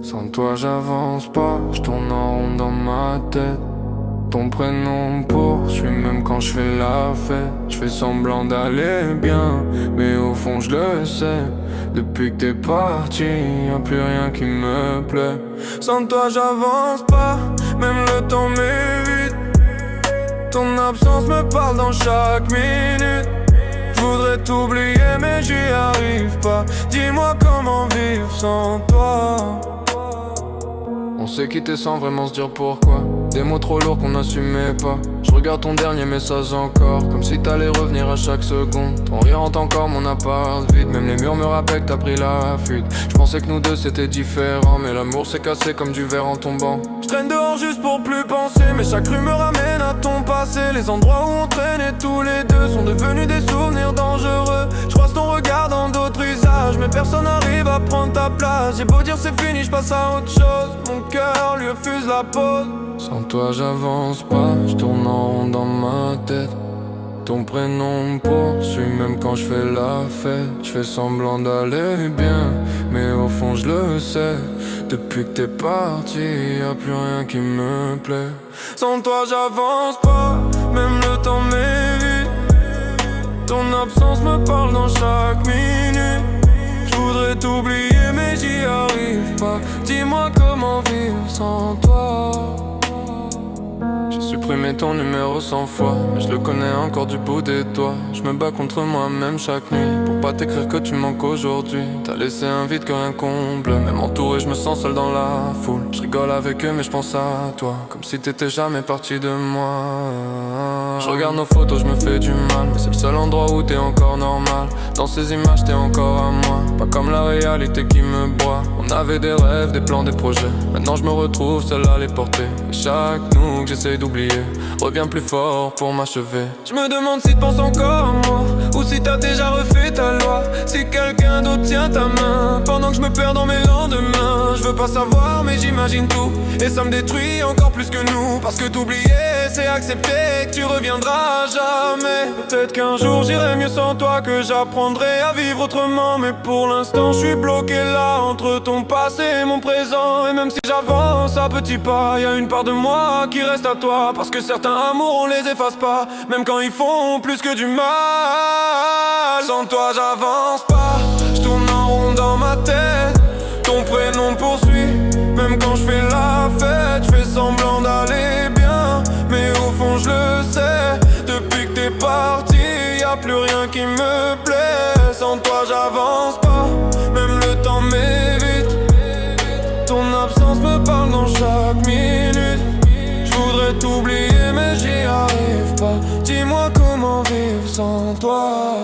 Sans toi j'avance pas, je tourne en rond dans ma tête. Ton prénom me poursuit même quand je fais la fête. Je fais semblant d'aller bien, mais au fond je le sais. Depuis que t'es parti, y'a plus rien qui me plaît. Sans toi j'avance pas, même le temps m'évite. Ton absence me parle dans chaque minute. J'voudrais t'oublier mais j'y arrive pas. Dis-moi comment vivre sans toi. On s'est quitté sans vraiment se dire pourquoi. Des mots trop lourds qu'on n'assumait pas. Je regarde ton dernier message encore, comme si t'allais revenir à chaque seconde. Ton rire hante encore mon appart vide. Même les murs me rappellent que t'as pris la fuite. Je pensais que nous deux c'était différent, mais l'amour s'est cassé comme du verre en tombant. Je traîne dehors juste pour plus penser, mais chaque rue me ramène à ton passé. Les endroits où on traînait tous les deux sont devenus des souvenirs dangereux. Je croise ton regard dans d'autres usages, mais personne n'arrive à prendre ta place. J'ai beau dire c'est fini, je passe à autre chose. Mon cœur lui refuse la pause. Sans toi j'avance pas, je tourne en rond dans ma tête. Ton prénom me poursuit même quand je fais la fête. Je fais semblant d'aller bien, mais au fond je le sais. Depuis que t'es parti, y'a plus rien qui me plaît. Sans toi j'avance pas, même le temps m'évite. Ton absence me parle dans chaque minute. J'voudrais t'oublier mais j'y arrive pas. Dis-moi comment vivre sans toi. J'ai supprimé ton numéro 100 fois, mais je le connais encore du bout des doigts. Je me bats contre moi-même chaque nuit pour pas t'écrire que tu manques aujourd'hui. T'as laissé un vide que rien comble. Même entouré je me sens seul dans la foule. Je rigole avec eux mais je pense à toi, comme si t'étais jamais parti de moi. Je regarde nos photos, je me fais du mal, mais c'est le seul endroit où t'es encore normal. Dans ces images t'es encore à moi, pas comme la réalité qui me broie. On avait des rêves, des plans, des projets. Maintenant je me retrouve seul à les porter. Et chaque nous que j'essaye d'oublier revient plus fort pour m'achever. Je me demande si tu penses encore à moi, ou si t'as déjà refait ta loi. Si quelqu'un d'autre tient ta main pendant que je me perds dans mes lendemains. Je veux pas savoir mais j'imagine tout, et ça me détruit encore plus que nous. Parce que t'oublier c'est accepter que tu reviendras jamais. Peut-être qu'un jour j'irai mieux sans toi, que j'apprendrai à vivre autrement. Mais pour l'instant je suis bloqué là, entre ton passé et mon présent. Et même si j'avance à petits pas, y'a une part de moi qui reste à toi. Parce que certains amours on les efface pas, même quand ils font plus que du mal. Sans toi j'avance pas, je tourne en rond dans ma tête. Ton prénom me poursuit, même quand je fais la fête. Je fais semblant d'aller bien, mais au fond je le sais. Depuis que t'es parti, y'a plus rien qui me plaît. Sans toi j'avance pas, même le temps m'évite. Ton absence me parle dans chaque minute. J'voudrais t'oublier mais j'y arrive pas. Dis-moi comment vivre sans toi.